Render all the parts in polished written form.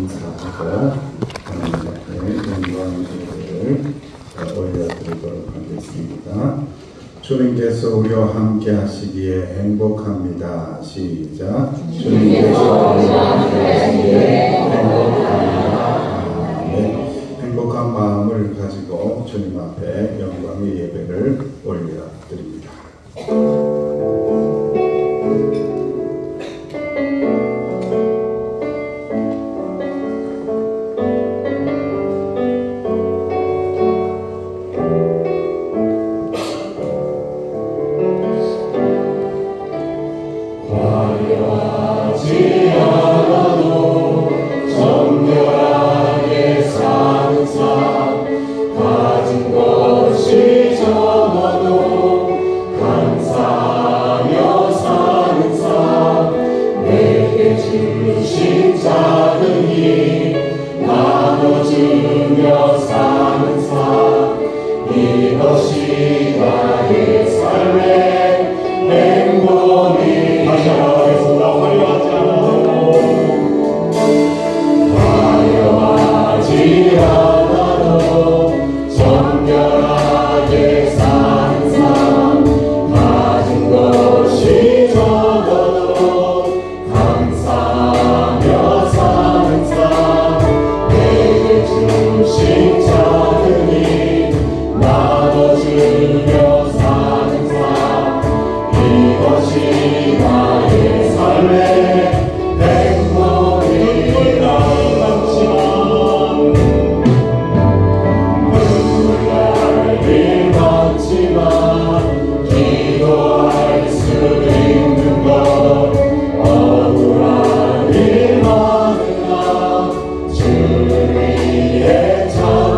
감사하고 하나님 앞에 영광을 올려드리도록 하겠습니다. 주님께서 우리와 함께 하시기에 행복합니다. 시작. 주님께서 우리와 함께 하시기에 행복합니다. 네. 행복한 마음을 가지고 주님 앞에 영광의 예배를 올려드립니다. 주를 위해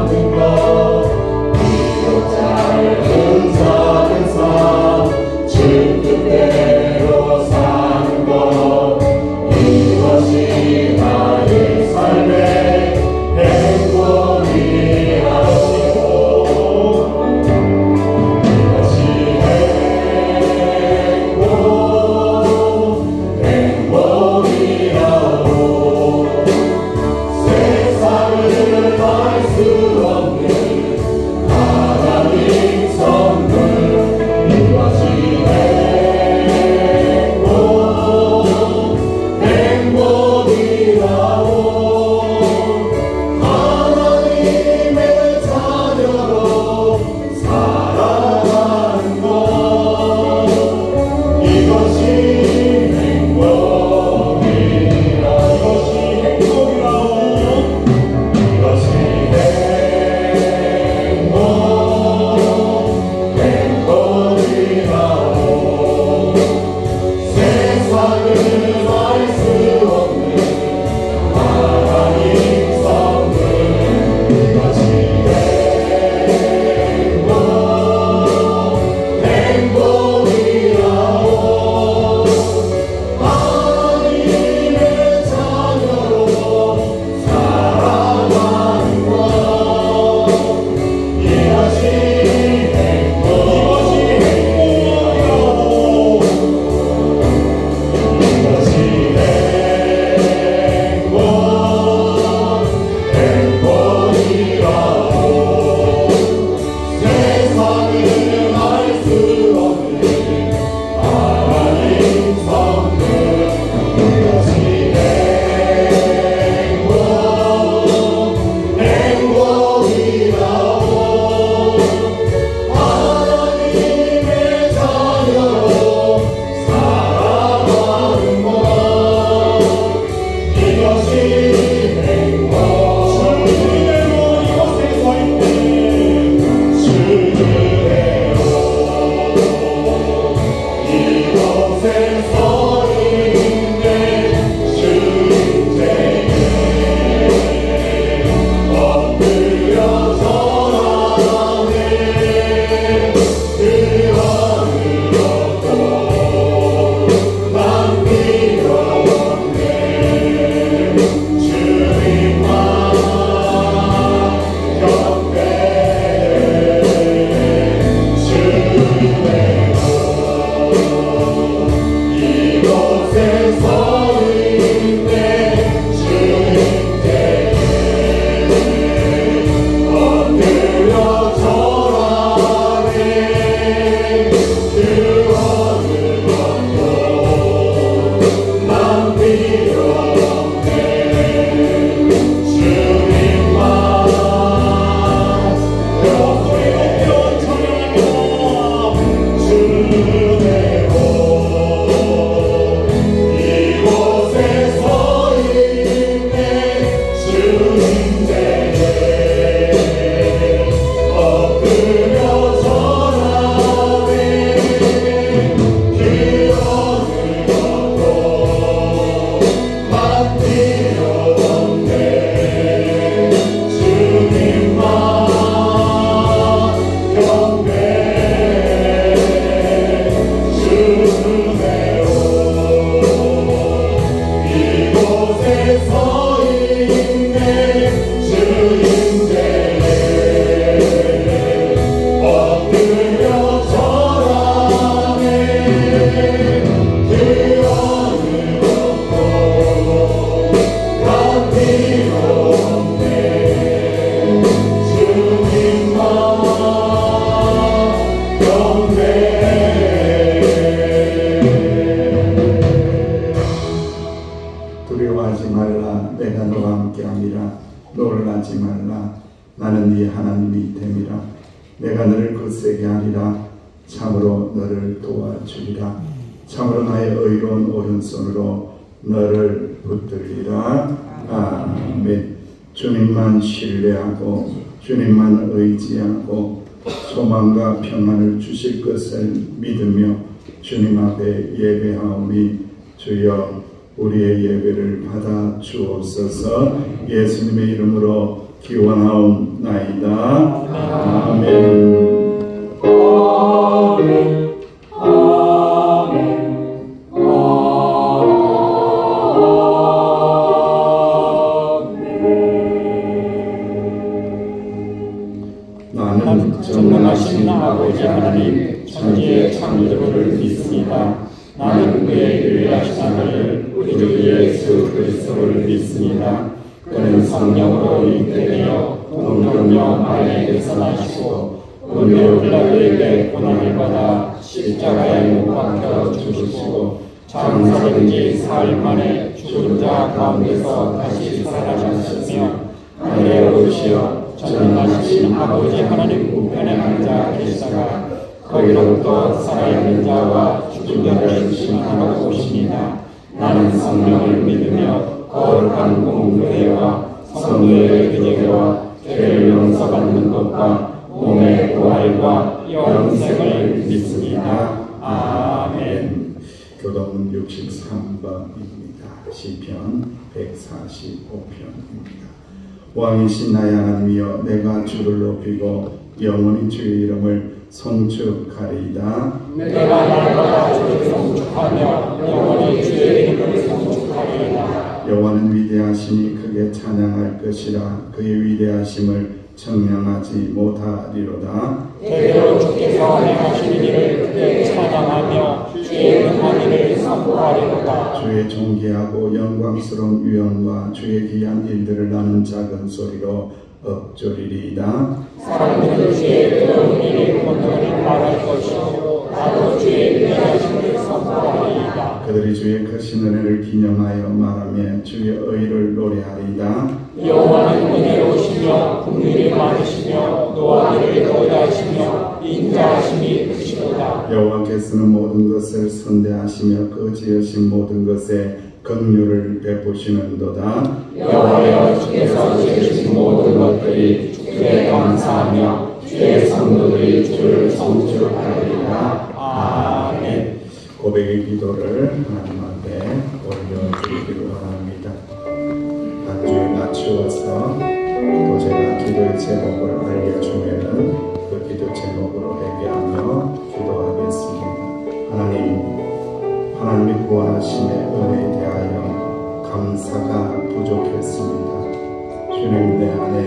두려워하지 말라. 내가 너와 함께함이라. 놀라지 말라. 나는 네 하나님이 됨이라. 내가 너를 굳세게 하리라. 참으로 너를 도와주리라. 참으로 나의 의로운 오른손으로 너를 붙들리라. 아멘. 주님만 신뢰하고 주님만 의지하고 소망과 평안을 주실 것을 믿으며 주님 앞에 예배하오니 주여 우리의 예배를 받아 주옵소서. 예수님의 이름으로 기원하옵나이다. 아멘. 아멘. 나는 전능하신 아버지 하나님 천지의 창조주를 믿습니다. 나는 그의 유일하신 아들 우리 주 예수 그리스도를 믿습니다. 그는 성령으로 잉태되어 동정녀 마리아에게서 나시고 본디오 빌라도에게 고난을 받아 십자가에 못 박혀 죽으시고 장사된 지 4일 만에 죽은 자 가운데서 다시 살아나셨으며 하늘에 오르시어 전능하신 아버지 하나님 우편에 앉아 계시다가 거기로부터 살아있는 자와 죽은 자를 심판하러 오십니다. 나는 성령을 믿으며 거룩한 공교회와 성도의 교제와 죄를 용서받는 것과 몸의 부활과 영생을 믿습니다. 아멘. 교독은 63번입니다. 시편 145편입니다. 왕이신 나의 하나님이여 내가 주를 높이고 영원히 주의 이름을 송축하리이다. 내가 날마다 주를 송축하며 영원히 주의 이름을 송축하리이다. 여호와는 위대하시니 크게 찬양할 것이라. 그의 위대하심을 청량하지 못하리로다. 대대로 주께서 행하신 일을 크게 찬양하며 주의 능한 일을 선포하리로다. 주의 존귀하고 영광스러운 유언과 주의 귀한 일들을 나는 작은 소리로 읊조리리이다. 사람들은 주의 뜨거운 일을 건너니 말할 것이요 나도 주의 위대하심을 선포하리이다. 그들이 주의 크신 은혜를 기념하여 말하며 주의 의를 노래하리이다. 여호와는 은혜로우시며 긍휼이 많으시며 노하기를 더디하시며 인자하심이 크시도다. 여호와께서는 모든 것을 선대하시며 그 지으신 모든 것에 긍휼을 베푸시는도다. 여호와여 주께서 지으신 모든 것들이 주께 감사하며 주의 성도들이 주를 송축하리이다. 아멘. 고백의 기도를 하나님 앞에 올려드리기로 합니다. 반주에 맞추어서 또 제가 기도의 제목을 알려주면은 그 기도 제목으로 회개하며 기도하겠습니다. 하나님의 구원하심의 은혜에 대하여 감사가 부족했습니다. 주님 내 안에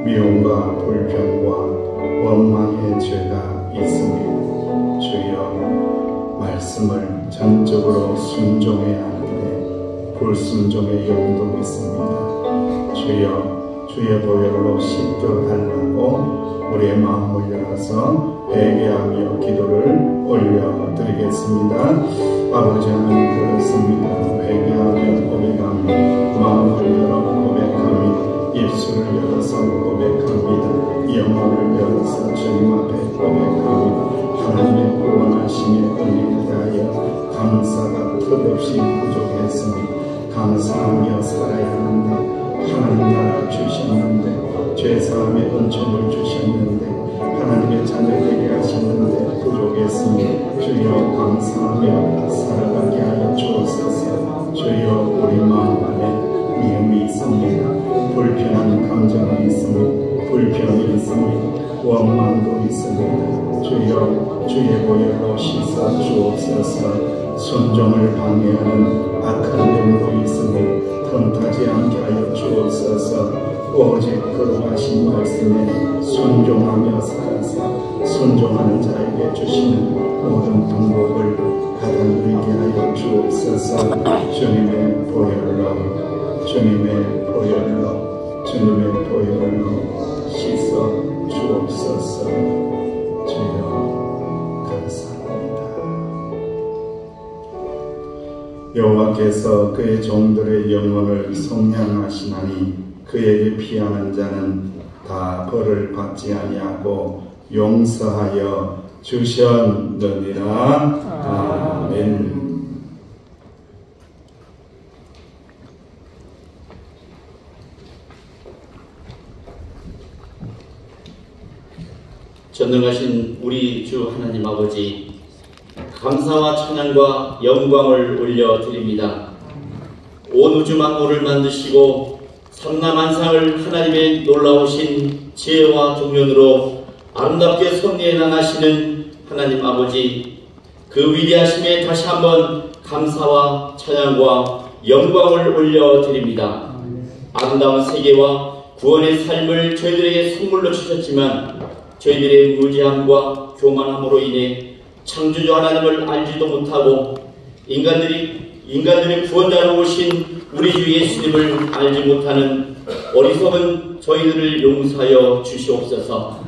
미움과 불평과 원망의 죄가 있습니다. 주여 말씀을 전적으로 순종해야 하는데 불순종의 영도 있습니다. 주여 주의 보혈로 씻겨달라고 우리의 마음을 열어서 회개하며 기도를 올려드리겠습니다. 아버지 하나님 그렇습니다. 회개하며 고백합니다. 마음을 열어 고백합니다. 입술을 열어서 고백합니다. 영혼을 열어서 주님 앞에 고백합니다. 하나님의 구원하심의 은혜에 대하여 감사가 턱없이 부족했습니다. 감사하며 살아야 하는데 하나님 나라 주셨는데 죄사함의 은총을 주셨는데 하나님의 자녀 되게 하셨는데 부족했습니다. 주여 감사하며 살아가게 하여 주옵소서. 주여 우리 마음 안에 미움이 있습니다. 불편한 감정이 있습니다. 불평이 있습니다. 원망도 있습니다. 주여 주의 보혈로 씻어 주옵소서. 순종을 방해하는 악한 영도 있습니다. 턴타지 않게 하여 주옵소서. 오직 거룩하신 말씀에 순종하며 살아서 순종하는 자에게 주시는 모든 방법을 받아들이게 하여 주옵소서. 주님의 보혈로 주님의 보혈로 주님의 보혈로 씻어 주옵소서. 주여 감사합니다. 여호와께서 그의 종들의 영혼을 성량하시나니 그에게 피하는 자는 다 벌을 받지 아니하고 용서하여 주셨느니라. 아멘. 전능하신 우리 주 하나님 아버지, 감사와 찬양과 영광을 올려드립니다. 온 우주 만물을 만드시고 삼라만상을 하나님의 놀라우신 지혜와 종련으로 아름답게 섭리해 나가시는 하나님 아버지, 그 위대하심에 다시 한번 감사와 찬양과 영광을 올려드립니다. 아름다운 세계와 구원의 삶을 저희들에게 선물로 주셨지만 저희들의 무지함과 교만함으로 인해 창조주 하나님을 알지도 못하고 인간들의 구원자로 오신 우리 주 예수님을 알지 못하는 어리석은 저희들을 용서하여 주시옵소서.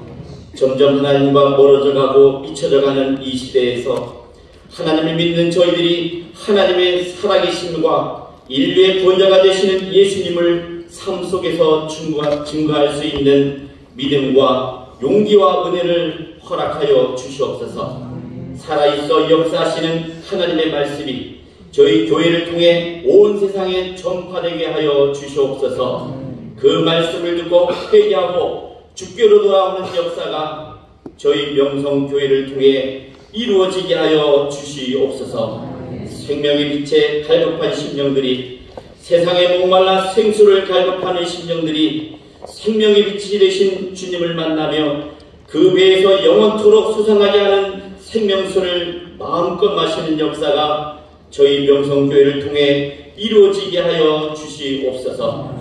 점점 하나님과 멀어져가고 잊혀져가는 이 시대에서 하나님을 믿는 저희들이 하나님의 살아계심과 인류의 구원자가 되시는 예수님을 삶 속에서 증거할 수 있는 믿음과 용기와 은혜를 허락하여 주시옵소서. 살아있어 역사하시는 하나님의 말씀이 저희 교회를 통해 온 세상에 전파되게 하여 주시옵소서. 그 말씀을 듣고 회개하고 주께로 돌아오는 역사가 저희 명성교회를 통해 이루어지게 하여 주시옵소서. 생명의 빛에 갈급한 심령들이, 세상에 목말라 생수를 갈급하는 심령들이 생명의 빛이 되신 주님을 만나며 그 배에서 영원토록 솟아나게 하는 생명수를 마음껏 마시는 역사가 저희 명성교회를 통해 이루어지게 하여 주시옵소서.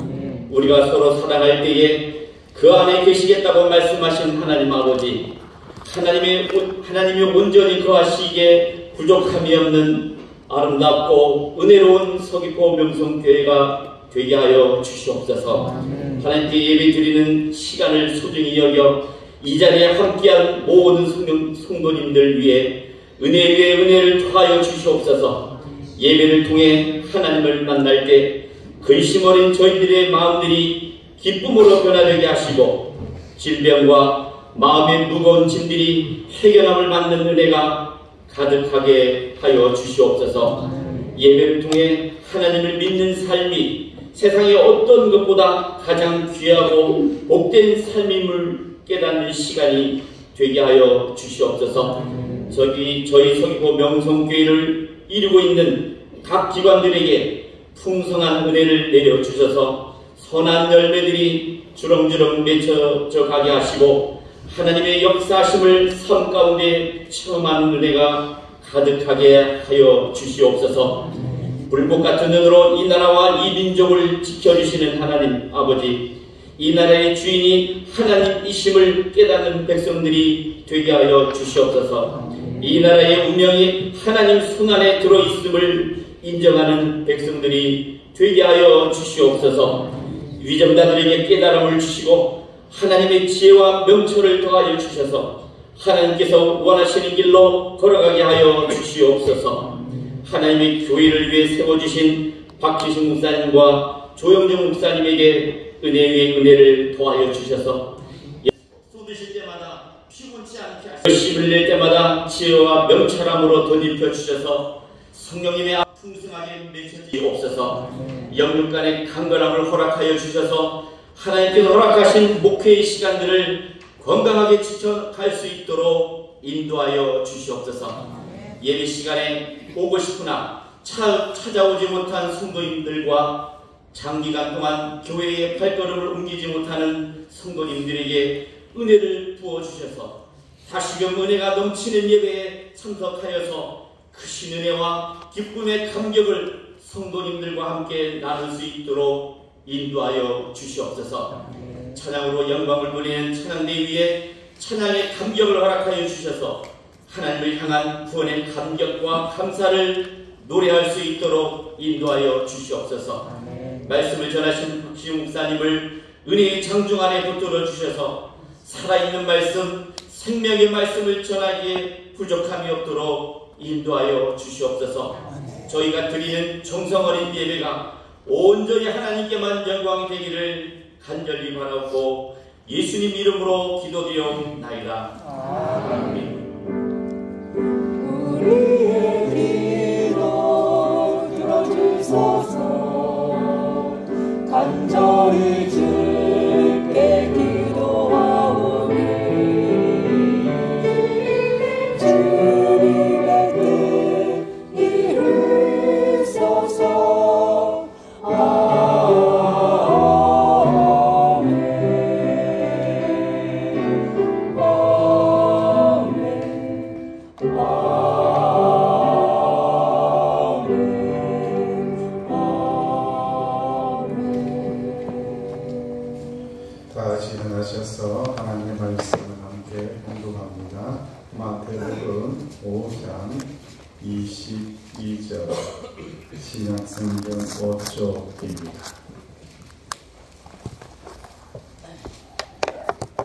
우리가 서로 사랑할 때에 그 안에 계시겠다고 말씀하신 하나님 아버지, 하나님이 온전히 거하시기에 부족함이 없는 아름답고 은혜로운 서귀포 명성교회가 되게 하여 주시옵소서. 하나님께 예배 드리는 시간을 소중히 여겨 이 자리에 함께한 모든 성도님들 위해 은혜 위에 은혜를 더하여 주시옵소서. 예배를 통해 하나님을 만날 때 근심 어린 저희들의 마음들이 기쁨으로 변화되게 하시고 질병과 마음의 무거운 짐들이 해결함을 받는 은혜가 가득하게 하여 주시옵소서. 예배를 통해 하나님을 믿는 삶이 세상의 어떤 것보다 가장 귀하고 복된 삶임을 깨닫는 시간이 되게 하여 주시옵소서. 저희 서귀포 명성교회를 이루고 있는 각 기관들에게 풍성한 은혜를 내려주셔서 선한 열매들이 주렁주렁 맺혀져 가게 하시고 하나님의 역사하심을 삶 가운데 체험하는 은혜가 가득하게 하여 주시옵소서. 불꽃 같은 눈으로 이 나라와 이 민족을 지켜주시는 하나님 아버지, 이 나라의 주인이 하나님이심을 깨닫는 백성들이 되게 하여 주시옵소서. 이 나라의 운명이 하나님 손안에 들어있음을 인정하는 백성들이 되게 하여 주시옵소서. 위정자들에게 깨달음을 주시고 하나님의 지혜와 명철을 더하여 주셔서 하나님께서 원하시는 길로 걸어가게 하여 주시옵소서. 하나님의 교회를 위해 세워주신 박지식 목사님과 조영정 목사님에게 은혜 위에 은혜를 더하여 주셔서 쏟으실 때마다 피곤치 않게 하시고 열심을 낼 때마다 지혜와 명철함으로 덧입혀 주셔서 성령님의 풍성하게 맺혀지옵소서. 영육간의 강건함을 허락하여 주셔서 하나님께서 허락하신 목회의 시간들을 건강하게 지켜갈 수 있도록 인도하여 주시옵소서. 예배 시간에 오고 싶으나 찾아오지 못한 성도님들과 장기간 동안 교회의 발걸음을 옮기지 못하는 성도님들에게 은혜를 부어주셔서 다시금 은혜가 넘치는 예배에 참석하여서 크신 은혜와 기쁨의 감격을 성도님들과 함께 나눌 수 있도록 인도하여 주시옵소서. 찬양으로 영광을 보내는 찬양대 위에 찬양의 감격을 허락하여 주셔서 하나님을 향한 구원의 감격과 감사를 노래할 수 있도록 인도하여 주시옵소서. 말씀을 전하신 박지용 목사님을 은혜의 장중 안에 붙들어 주셔서 살아있는 말씀, 생명의 말씀을 전하기에 부족함이 없도록 인도하여 주시옵소서. 저희가 드리는 정성 어린 예배가 온전히 하나님께만 영광이 되기를 간절히 바라고 예수님 이름으로 기도드리옵나이다. 아멘. 우리의 기도 들어주소서. 간절히 주께 기도하오니 주님의 뜻 이루소서. 다 같이 일어나셔서 하나님의 말씀을 함께 공독합니다. 마태복음 5장 22절 신약성경 5쪽입니다.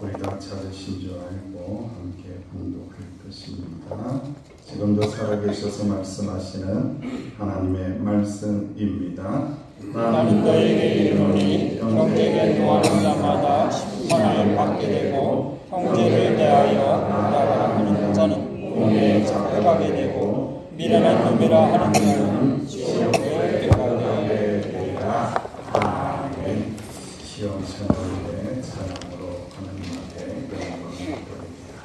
우리가 찾으신 줄 알고 함께 공독할 것입니다. 지금도 살아계셔서 말씀하시는 하나님의 말씀입니다. 나는 너에게 이르노니 형제에게 노하는 자마다 심판을 받게 되고 형제를 대하여 나가는 자는 공의에 잡혀가게 되고 미련한 놈이라 하는 자는 지옥에 들어가게 되리라. 아멘. 시험천하의 사랑으로 하나님께 영광을 돌립니다.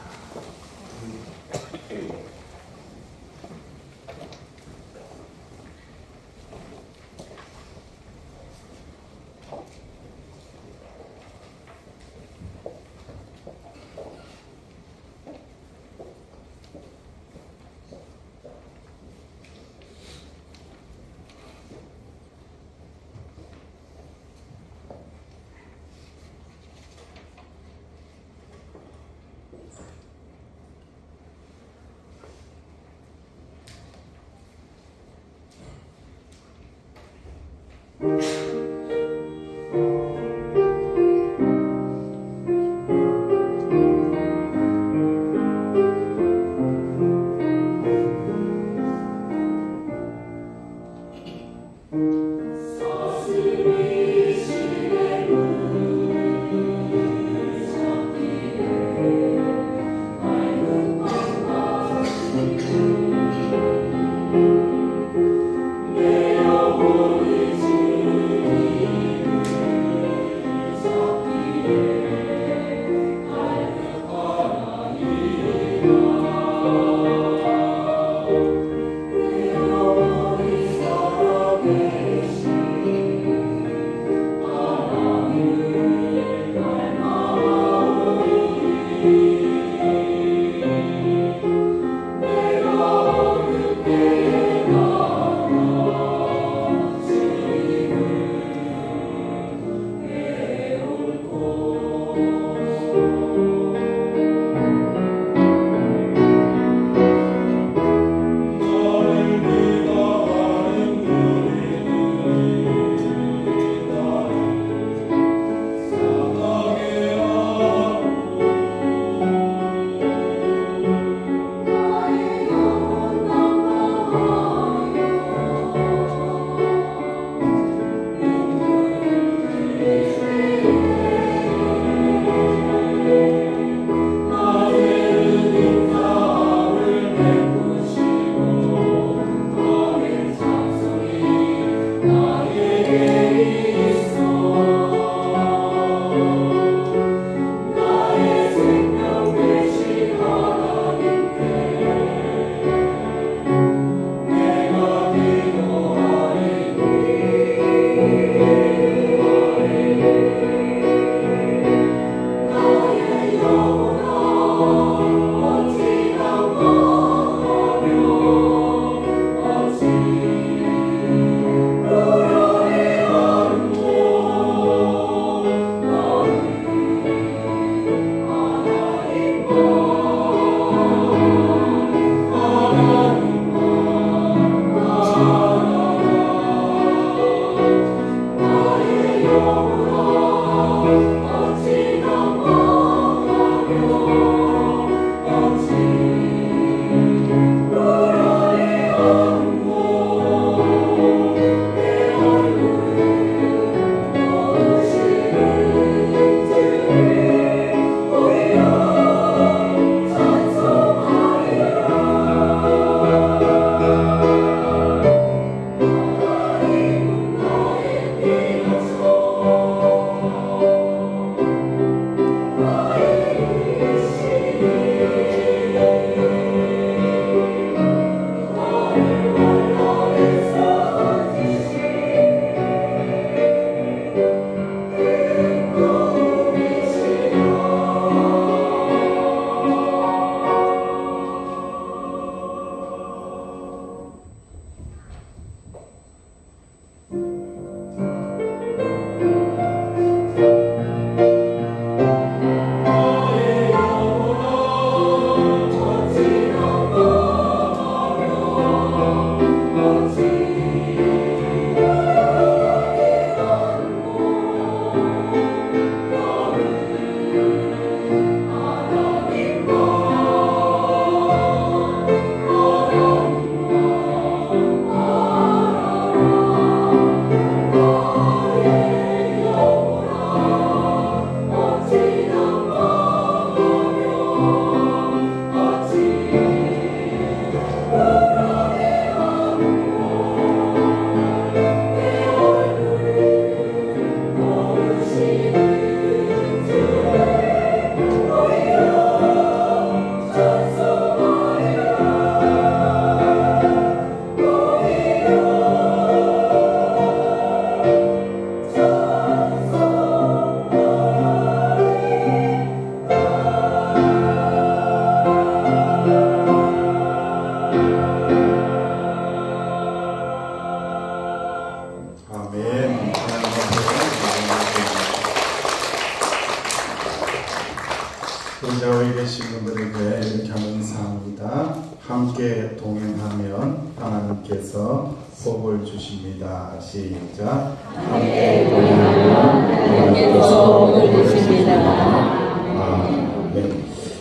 자리에 계신 분들에게 이렇게 하는 인사합니다. 함께 동행하면 하나님께서 복을 주십니다. 시작. 함께 동행하면 하나님께서 복을 주십니다.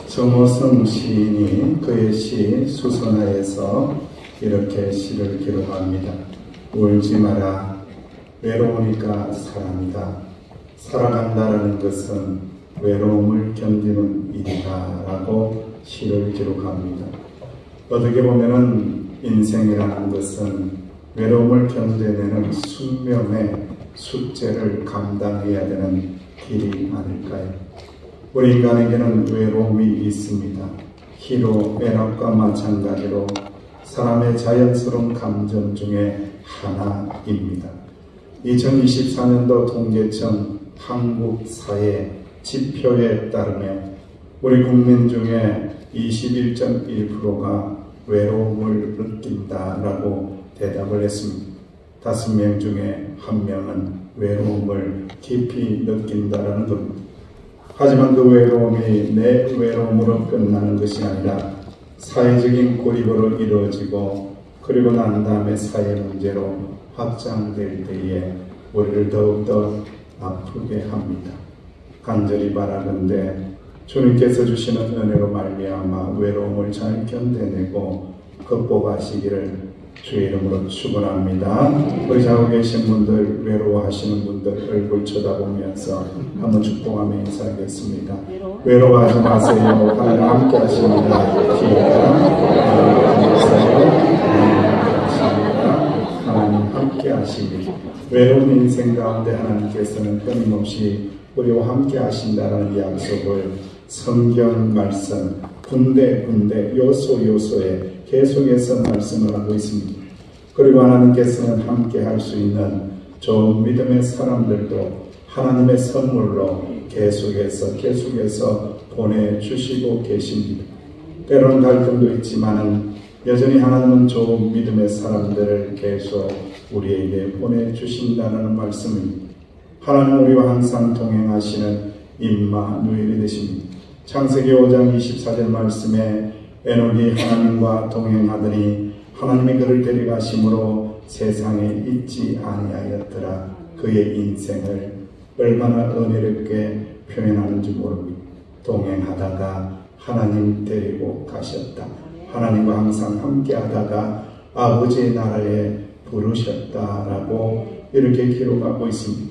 정호성 시인이 그의 시 수선화에서 이렇게 시를 기록합니다. 울지 마라. 외로우니까 사람이다. 살아간다라는 것은 외로움을 견디는 일이다 라고 시를 기록합니다. 어떻게 보면은 인생이라는 것은 외로움을 견뎌내는 숙명의 숙제를 감당해야 되는 길이 아닐까요? 우리 인간에게는 외로움이 있습니다. 희로 애락과 마찬가지로 사람의 자연스러운 감정 중에 하나입니다. 2024년도 통계청 한국사회 지표에 따르면 우리 국민 중에 21.1%가 외로움을 느낀다라고 대답을 했습니다. 5명 중에 1명은 외로움을 깊이 느낀다라는 겁니다. 하지만 그 외로움이 내 외로움으로 끝나는 것이 아니라 사회적인 고립으로 이루어지고 그리고 난 다음에 사회 문제로 확장될 때에 우리를 더욱더 아프게 합니다. 간절히 바라건대 주님께서 주시는 은혜로 말미암아 외로움을 잘 견뎌내고 극복하시기를 주의 이름으로 축원합니다. 우리 자고 계신 분들, 외로워하시는 분들 얼굴 쳐다보면서 한번 축복하며 인사하겠습니다. 외로워하지 마세요. 하나님 함께 하십니다. 하나님 함께 하십니다. 외로운 인생 가운데 하나님께서는 끊임없이 우리와 함께 하신다는 약속을 성경 말씀 군데 요소에 계속해서 말씀을 하고 있습니다. 그리고 하나님께서는 함께 할 수 있는 좋은 믿음의 사람들도 하나님의 선물로 계속해서 보내주시고 계십니다. 때로는 갈등도 있지만은 여전히 하나님은 좋은 믿음의 사람들을 계속 우리에게 보내주신다는 말씀입니다. 하나님 우리와 항상 동행하시는 임마누엘이 되십니다. 창세기 5장 24절 말씀에 에녹이 하나님과 동행하더니 하나님이 그를 데려가심으로 세상에 있지 아니하였더라. 그의 인생을 얼마나 은혜롭게 표현하는지 모릅니다. 동행하다가 하나님 데리고 가셨다. 하나님과 항상 함께하다가 아버지의 나라에 부르셨다라고 이렇게 기록하고 있습니다.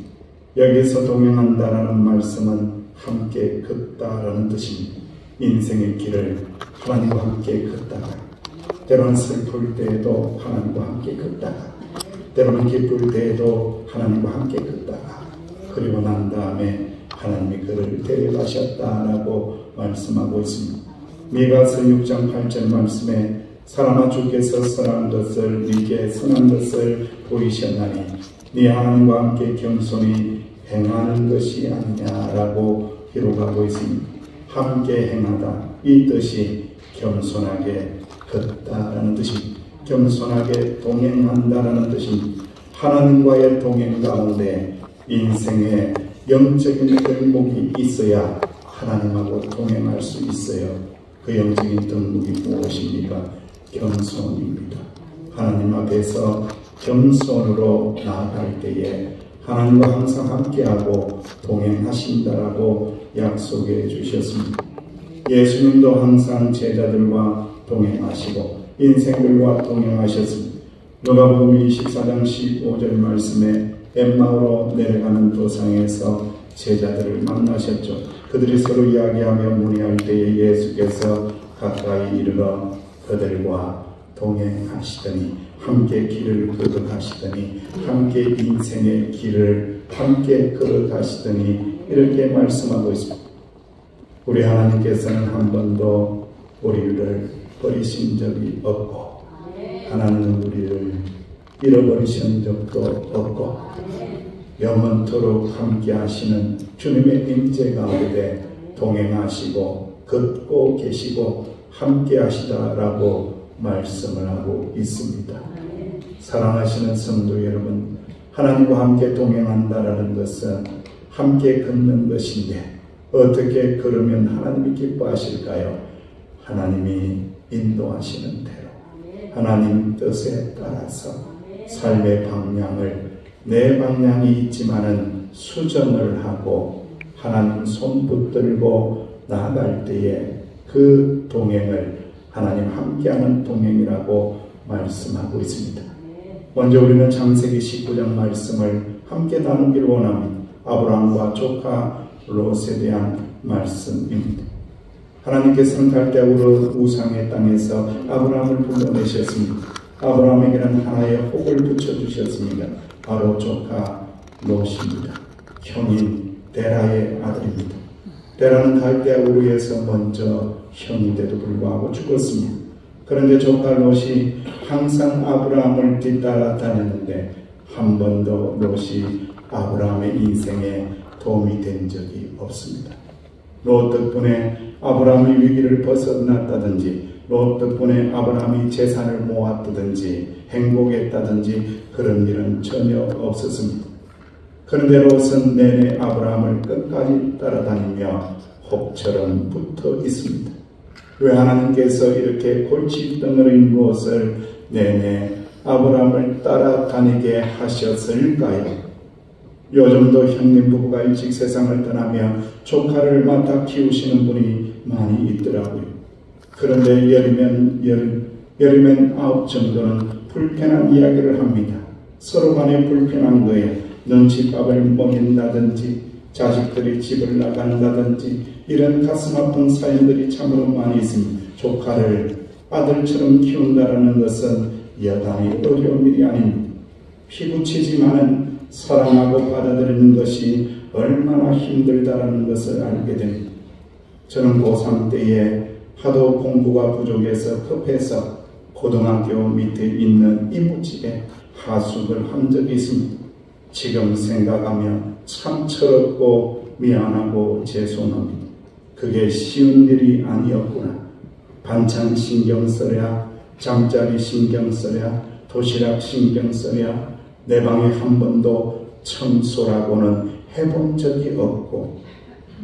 여기서 동행한다라는 말씀은 함께 걷다라는 뜻입니다. 인생의 길을 하나님과 함께 걷다가 때로는 슬플 때에도 하나님과 함께 걷다가 때로는 기쁠 때에도 하나님과 함께 걷다가 그리고 난 다음에 하나님이 그를 데려가셨다라고 말씀하고 있습니다. 미가서 6장 8절 말씀에 사람아 주께서 선한 것을 네게 선한 것을 보이셨나니 네 하나님과 함께 겸손히 행하는 것이 아니냐라고 기록하고 있습니다. 함께 행하다 이 뜻이 겸손하게 걷다라는 뜻입니다. 겸손하게 동행한다라는 뜻입니다. 하나님과의 동행 가운데 인생에 영적인 덕목이 있어야 하나님하고 동행할 수 있어요. 그 영적인 덕목이 무엇입니까? 겸손입니다. 하나님 앞에서 겸손으로 나아갈 때에 하나님과 항상 함께하고 동행하신다라고 약속해 주셨습니다. 예수님도 항상 제자들과 동행하시고 인생들과 동행하셨습니다. 누가복음 24장 15절 말씀에 엠마오로 내려가는 도상에서 제자들을 만나셨죠. 그들이 서로 이야기하며 문의할 때에 예수께서 가까이 이르러 그들과 동행하시더니 함께 길을 걸어가시더니 함께 인생의 길을 함께 걸어가시더니 이렇게 말씀하고 있습니다. 우리 하나님께서는 한 번도 우리를 버리신 적이 없고 하나님은 우리를 잃어버리신 적도 없고 영원토록 함께 하시는 주님의 임재 가운데 동행하시고 걷고 계시고 함께 하시다라고 말씀을 하고 있습니다. 사랑하시는 성도 여러분, 하나님과 함께 동행한다라는 것은 함께 걷는 것인데 어떻게 걸으면 하나님이 기뻐하실까요? 하나님이 인도하시는 대로 하나님 뜻에 따라서 삶의 방향을 내 방향이 있지만은 수정을 하고 하나님 손 붙들고 나아갈 때에 그 동행을 하나님 함께하는 동행이라고 말씀하고 있습니다. 먼저 우리는 창세기 19장 말씀을 함께 나누기를 원합니다. 아브라함과 조카 롯에 대한 말씀입니다. 하나님께서는 갈대아우르 우상의 땅에서 아브라함을 불러내셨습니다. 아브라함에게는 하나의 혹을 붙여주셨습니다. 바로 조카 롯입니다. 형인 데라의 아들입니다. 데라는 갈대아우르에서 먼저 형인데도 불구하고 죽었습니다. 그런데 조카 롯이 항상 아브라함을 뒤따라 다녔는데 한 번도 롯이 아브라함의 인생에 도움이 된 적이 없습니다. 롯 덕분에 아브라함의 위기를 벗어났다든지 롯 덕분에 아브라함이 재산을 모았다든지 행복했다든지 그런 일은 전혀 없었습니다. 그런데 롯은 내내 아브라함을 끝까지 따라다니며 혹처럼 붙어 있습니다. 왜 하나님께서 이렇게 골칫덩어리인 롯을 내내 아브라함을 따라다니게 하셨을까요? 요즘도 형님 부부가 일찍 세상을 떠나며 조카를 맡아 키우시는 분이 많이 있더라고요. 그런데 열이면 9 정도는 불편한 이야기를 합니다. 서로 간에 불편한 거예요. 눈칫밥을 먹인다든지 자식들이 집을 나간다든지 이런 가슴 아픈 사연들이 참으로 많이 있습니다. 조카를 아들처럼 키운다는 것은 여간히 어려운 일이 아닙니다. 피부치지만은 사랑하고 받아들이는 것이 얼마나 힘들다라는 것을 알게 됩니다. 저는 고3 때에 하도 공부가 부족해서 급해서 고등학교 밑에 있는 이모집에 하숙을 한 적이 있습니다. 지금 생각하면 참 철없고 미안하고 죄송합니다. 그게 쉬운 일이 아니었구나. 반찬 신경 써야, 잠자리 신경 써야, 도시락 신경 써야, 내 방에 한 번도 청소라고는 해본 적이 없고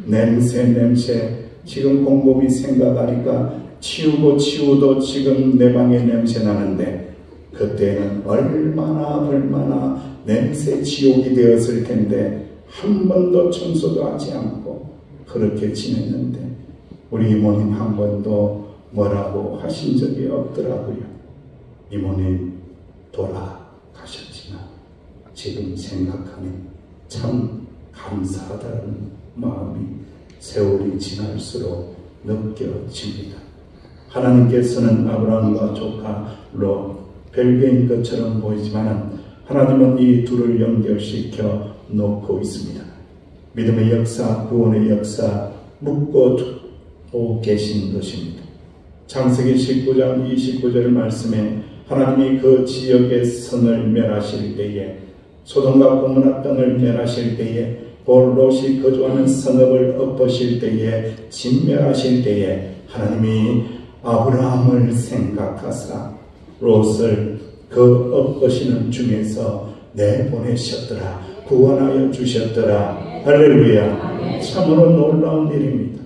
냄새 지금 곰곰이 생각하니까 치우도 지금 내 방에 냄새 나는데 그때는 얼마나 냄새 지옥이 되었을 텐데 한 번도 청소도 하지 않고 그렇게 지냈는데 우리 이모님 한 번도 뭐라고 하신 적이 없더라고요. 이모님 돌아가셨지만 지금 생각하면 참 감사하다는 마음이 세월이 지날수록 느껴집니다. 하나님께서는 아브라함과 조카 롯 별개인 것처럼 보이지만 하나님은 이 둘을 연결시켜 놓고 있습니다. 믿음의 역사, 구원의 역사 묻고 두고 계신 것입니다. 창세기 19장 29절 말씀에 하나님이 그 지역의 성을 멸하실 때에 소돔과 고모라 땅을 멸하실 때에 롯이 거주하는 성읍을 엎으실 때에 진멸하실 때에 하나님이 아브라함을 생각하사 롯을 그 엎으시는 중에서 내보내셨더라. 구원하여 주셨더라. 할렐루야. 참으로 놀라운 일입니다.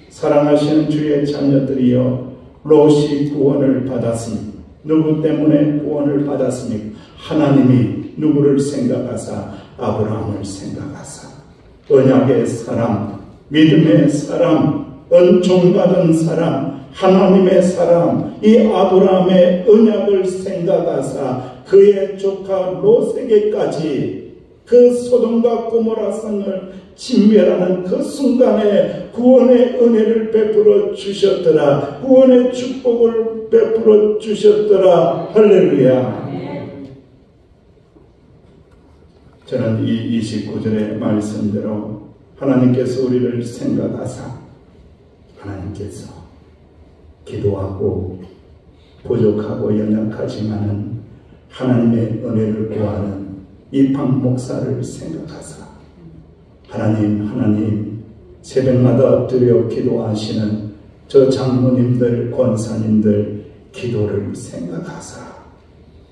사랑하시는 주의 자녀들이여 롯이 구원을 받았습니다. 누구 때문에 구원을 받았습니까? 하나님이 누구를 생각하사 아브라함을 생각하사 언약의 사람, 믿음의 사람, 은총받은 사람, 하나님의 사람, 이 아브라함의 언약을 생각하사 그의 조카 롯에게까지 그 소돔과 고모라 성을 진멸하는 그 순간에 구원의 은혜를 베풀어 주셨더라. 구원의 축복을 베풀어 주셨더라. 할렐루야. 저는 이 29절의 말씀대로 하나님께서 우리를 생각하사 하나님께서 기도하고 부족하고 연약하지만은 하나님의 은혜를 구하는 이 박 목사를 생각하사 하나님 새벽마다 엎드려 기도하시는 저 장로님들 권사님들 기도를 생각하사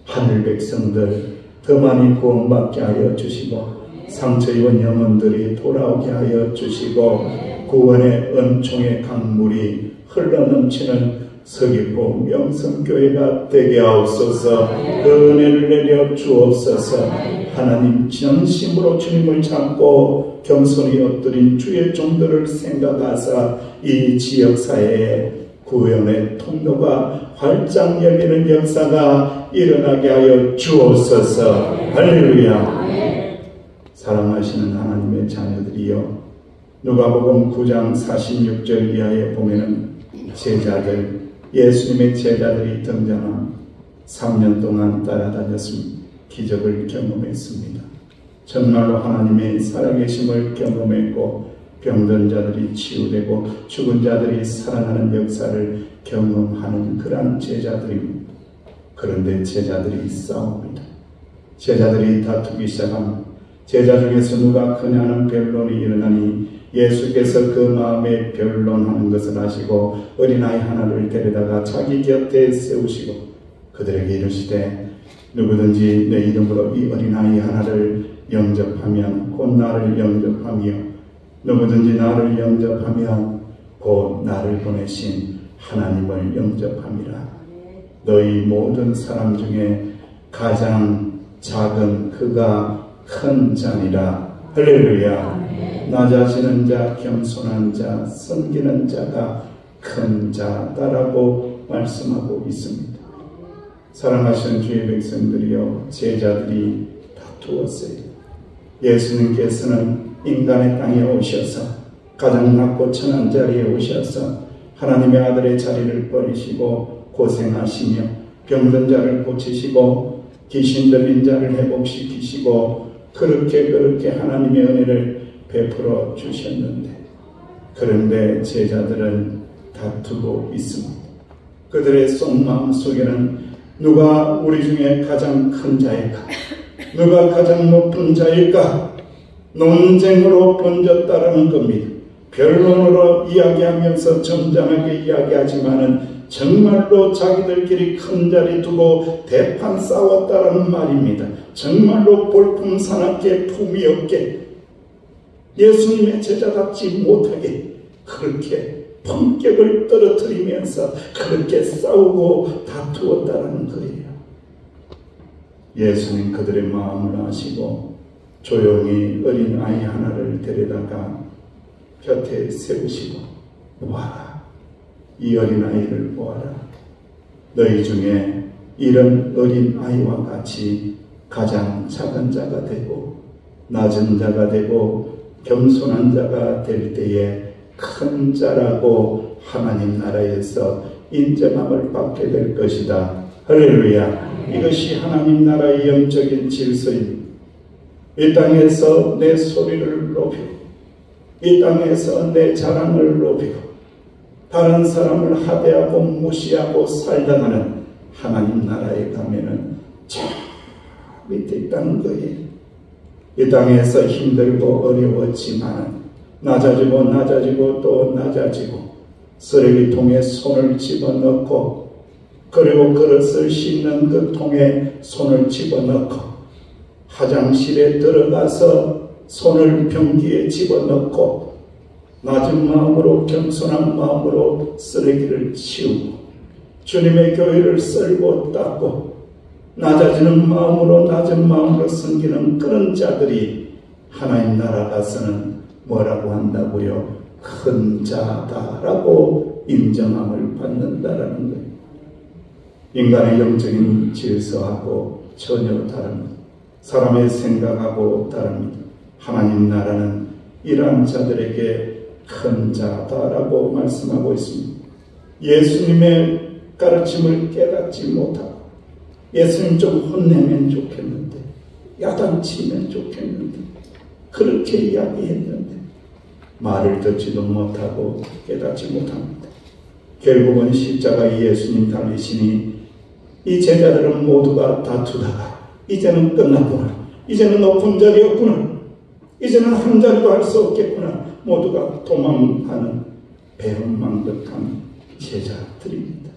하늘 백성들 더 많이 구원받게 하여 주시고 상처 입은 영혼들이 돌아오게 하여 주시고 구원의 은총의 강물이 흘러넘치는 서귀포 명성교회가 되게 하옵소서. 그 은혜를 내려 주옵소서. 하나님 전심으로 주님을 잡고 겸손히 엎드린 주의 종들을 생각하사 이 지역사회에 구원의 통로가 활짝 열리는 역사가 일어나게 하여 주옵소서. 할렐루야. 사랑하시는 하나님의 자녀들이여, 누가복음 9장 46절 이하에 보면은 제자들, 예수님의 제자들이 등장한 3년 동안 따라다녔습니다. 기적을 경험했습니다. 정말로 하나님의 살아계심을 경험했고 병든 자들이 치유되고 죽은 자들이 살아나는 역사를 경험하는 그런 제자들입니다. 그런데 제자들이 싸웁니다. 제자들이 다투기 시작합니다. 제자 중에서 누가 크냐는 변론이 일어나니 예수께서 그 마음에 변론하는 것을 아시고 어린아이 하나를 데려다가 자기 곁에 세우시고 그들에게 이르시되 누구든지 내 이름으로 이 어린아이 하나를 영접하면 곧 나를 영접하며 누구든지 나를 영접하면 곧 나를 보내신 하나님을 영접함이라. 너희 모든 사람 중에 가장 작은 그가 큰 자니라. 할렐루야. 낮아지는 자, 겸손한 자, 섬기는 자가 큰 자다라고 말씀하고 있습니다. 사랑하시는 주의 백성들이여, 제자들이 다투었어요. 예수님께서는 인간의 땅에 오셔서 가장 낮고 천한 자리에 오셔서 하나님의 아들의 자리를 버리시고 고생하시며 병든 자를 고치시고 귀신 들린 자를 회복시키시고 그렇게 하나님의 은혜를 베풀어 주셨는데, 그런데 제자들은 다투고 있습니다. 그들의 속마음 속에는 누가 우리 중에 가장 큰 자일까? 누가 가장 높은 자일까? 논쟁으로 번졌다라는 겁니다. 변론으로 이야기하면서 점잖하게 이야기하지만은 정말로 자기들끼리 큰 자리 두고 대판 싸웠다라는 말입니다. 정말로 볼품사납게 품위 없게 예수님의 제자답지 못하게 그렇게 품격을 떨어뜨리면서 그렇게 싸우고 다투었다는 거예요. 예수님 그들의 마음을 아시고 조용히 어린 아이 하나를 데려다가 곁에 세우시고 보아라, 이 어린 아이를 보아라. 너희 중에 이런 어린 아이와 같이 가장 작은 자가 되고 낮은 자가 되고 겸손한 자가 될 때에 큰 자라고 하나님 나라에서 인정함을 받게 될 것이다. 할렐루야. 이것이 하나님 나라의 영적인 질서입니다. 이 땅에서 내 소리를 높이고 이 땅에서 내 자랑을 높이고 다른 사람을 하대하고 무시하고 살다가는 하나님 나라에 가면은 저 밑에 있다는 거예요. 이 땅에서 힘들고 어려웠지만 낮아지고 또 낮아지고 쓰레기통에 손을 집어넣고 그리고 그릇을 씻는 그 통에 손을 집어넣고 화장실에 들어가서 손을 변기에 집어넣고 낮은 마음으로 겸손한 마음으로 쓰레기를 치우고 주님의 교회를 썰고 닦고 낮아지는 마음으로 낮은 마음으로 섬기는 그런 자들이 하나님 나라 가서는 뭐라고 한다고요? 큰 자다라고 인정함을 받는다라는 거예요. 인간의 영적인 질서하고 전혀 다릅니다. 사람의 생각하고 다릅니다. 하나님 나라는 이러한 자들에게 큰 자다라고 말씀하고 있습니다. 예수님의 가르침을 깨닫지 못하고 예수님 좀 혼내면 좋겠는데, 야단치면 좋겠는데 그렇게 이야기했는데 말을 듣지도 못하고 깨닫지 못합니다. 결국은 십자가에 예수님 달리시니 이 제자들은 모두가 다투다가 이제는 끝났구나, 이제는 높은 자리였구나, 이제는 한 자리도 할 수 없겠구나, 모두가 도망가는 배은망덕한 제자들입니다.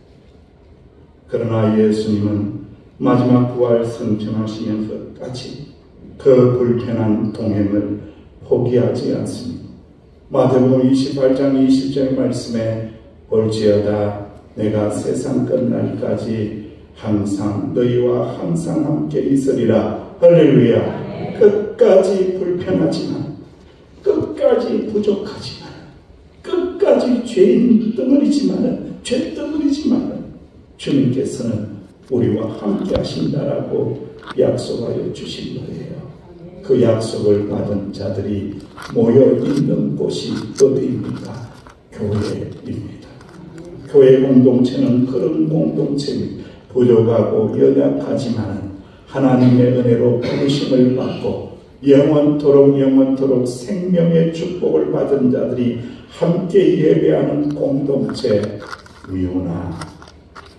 그러나 예수님은 마지막 부활 승천하시면서까지 그 불편한 동행을 포기하지 않습니다. 마태복음 28장 20절 말씀에 볼지어다 내가 세상 끝날까지 항상 너희와 항상 함께 있으리라. 할렐루야. 끝까지 불편하지만, 끝까지 부족하지만, 끝까지 죄인 덩어리지만, 죄덩어리지만 주님께서는 우리와 함께 하신다라고 약속하여 주신 거예요. 그 약속을 받은 자들이 모여 있는 곳이 어디입니까? 교회입니다. 교회 공동체는 그런 공동체입니다. 부족하고 연약하지만 하나님의 은혜로 부르심을 받고 영원토록 생명의 축복을 받은 자들이 함께 예배하는 공동체. 미우나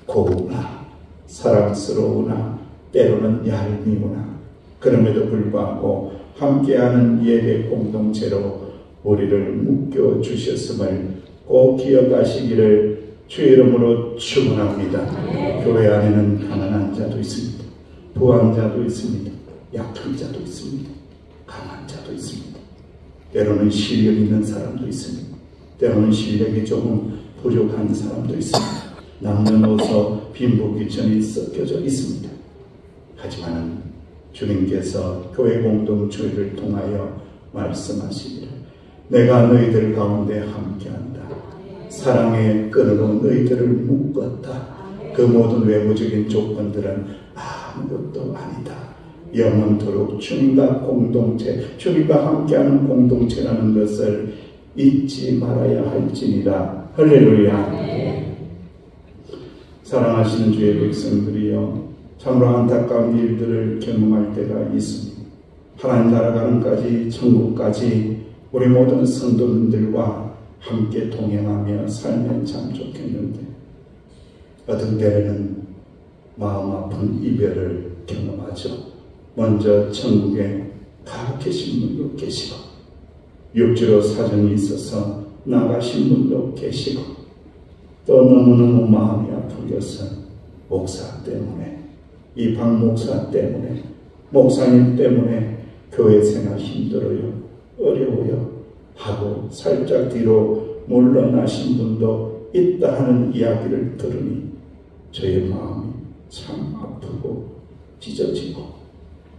고우나 사랑스러우나 때로는 얄미우나 그럼에도 불구하고 함께하는 예배 공동체로 우리를 묶여주셨음을 꼭 기억하시기를 주의 이름으로 축원합니다. 교회 안에는 가난한 자도 있습니다. 부한 자도 있습니다. 약한 자도 있습니다. 강한 자도 있습니다. 때로는 실력 있는 사람도 있습니다. 때로는 실력이 조금 부족한 사람도 있습니다. 남녀노소 빈부귀천이 섞여져 있습니다. 하지만 주님께서 교회 공동체를 통하여 말씀하시기를 내가 너희들 가운데 함께한다. 사랑의 끈으로 너희들을 묶었다. 그 모든 외부적인 조건들은 아무것도 아니다. 영원토록 주님과 공동체, 주님과 함께하는 공동체라는 것을 잊지 말아야 할지니라. 할렐루야. 사랑하시는 주의 백성들이여, 참으로 안타까운 일들을 경험할 때가 있습니다. 하나님 나라 가는까지 천국까지 우리 모든 성도님들과 함께 동행하며 살면 참 좋겠는데 어떤 때에는 마음 아픈 이별을 경험하죠. 먼저 천국에 가 계신 분도 계시고 육지로 사정이 있어서 나가신 분도 계시고 또 너무너무 마음이 아프겠어. 목사 때문에, 이 박 목사 때문에, 목사님 때문에 교회 생활 힘들어요, 어려워요 하고 살짝 뒤로 물러나신 분도 있다 하는 이야기를 들으니 저의 마음이 참 아프고 찢어지고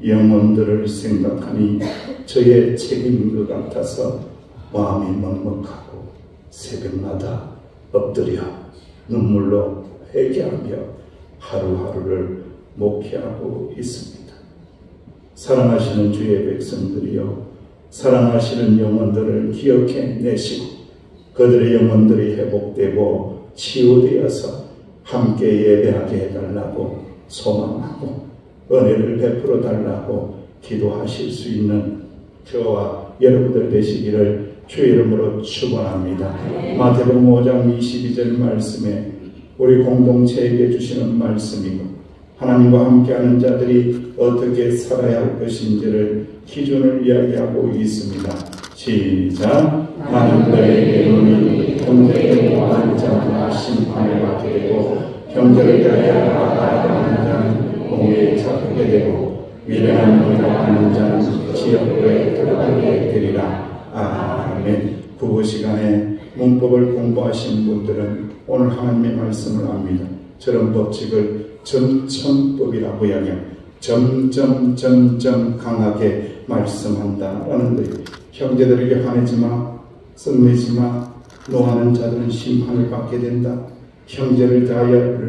영혼들을 생각하니 저의 책임인 것 같아서 마음이 먹먹하고 새벽마다 엎드려 눈물로 회개하며 하루하루를 목회하고 있습니다. 사랑하시는 주의 백성들이여, 사랑하시는 영혼들을 기억해 내시고 그들의 영혼들이 회복되고 치유되어서 함께 예배하게 해달라고 소망하고 은혜를 베풀어 달라고 기도하실 수 있는 저와 여러분들 되시기를 주의 이름으로 축원합니다. 마태복음 5장 22절 말씀에 우리 공동체에게 주시는 말씀이고 하나님과 함께하는 자들이 어떻게 살아야 할 것인지를 기준을 이야기하고 있습니다. 시작. 나는 너에게 이르노니 형제를 대하는 자마다 심판을 받게 되고 형제를 대하여 악하는 자는 공회에 잡히게 되고 미련한 너희라 하는 자는 지옥불에 들어가게 되리라. 아멘. 국어 시간에 문법을 공부하신 분들은 오늘 하나님의 말씀을 압니다. 저런 법칙을 점점법이라고 이야기합니다. 점점 강하게 말씀한다라는 거예요. 형제들에게 화내지 마, 썩내지 마. 노하는 자들은 심판을 받게 된다. 형제를 대하여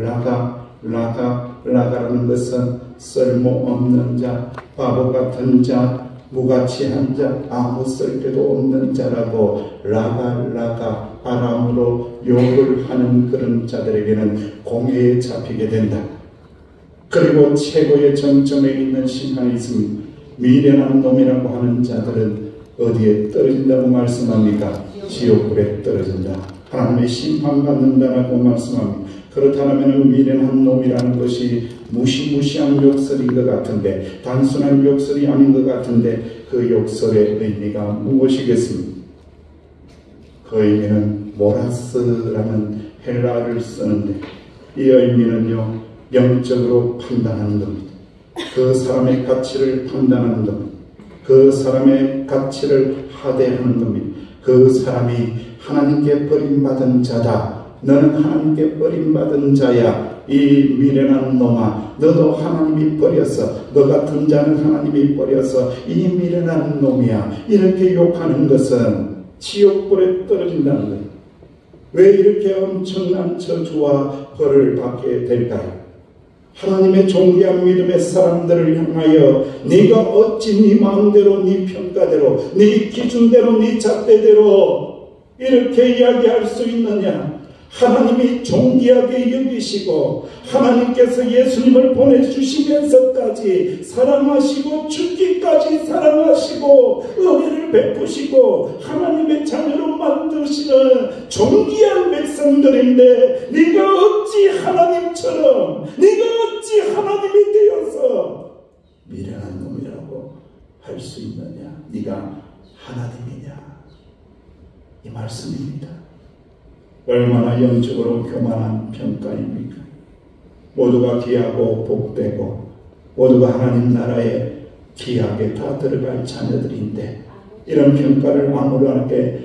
라가라는 것은 쓸모없는 자, 바보 같은 자, 무가치한 자, 아무 쓸데도 없는 자라고 라가 아람으로 욕을 하는 그런 자들에게는 공회에 잡히게 된다. 그리고 최고의 정점에 있는 심판이 있습니다. 미련한 놈이라고 하는 자들은 어디에 떨어진다고 말씀합니까? 지옥불에 떨어진다. 하나님의 심판받는다라고 말씀합니다. 그렇다면 미련한 놈이라는 것이 무시무시한 욕설인 것 같은데, 단순한 욕설이 아닌 것 같은데 그 욕설의 의미가 무엇이겠습니까? 그 의미는 모라스라는 헬라어를 쓰는데 이 의미는요, 영적으로 판단하는 겁니다. 그 사람의 가치를 판단하는 겁니다. 그 사람의 가치를 하대하는 겁니다. 그 사람이 하나님께 버림받은 자다. 너는 하나님께 버림받은 자야. 이 미련한 놈아, 너도 하나님이 버렸어. 너 같은 자는 하나님이 버려서 이 미련한 놈이야. 이렇게 욕하는 것은 지옥불에 떨어진다는 거예요. 왜 이렇게 엄청난 저주와 벌을 받게 될까요? 하나님의 존귀한 믿음의 사람들을 향하여 네가 어찌 네 마음대로 네 평가대로 네 기준대로 네 잣대대로 이렇게 이야기할 수 있느냐? 하나님이 존귀하게 여기시고 하나님께서 예수님을 보내주시면서까지 사랑하시고 죽기까지 사랑하시고 은혜를 베푸시고 하나님의 자녀로 만드시는 존귀한 백성들인데 네가 어찌 하나님처럼 네가 어찌 하나님이 되어서 미련한 놈이라고 할 수 있느냐? 네가 하나님이냐? 이 말씀입니다. 얼마나 영적으로 교만한 평가입니까? 모두가 귀하고 복되고 모두가 하나님 나라에 귀하게 다 들어갈 자녀들인데 이런 평가를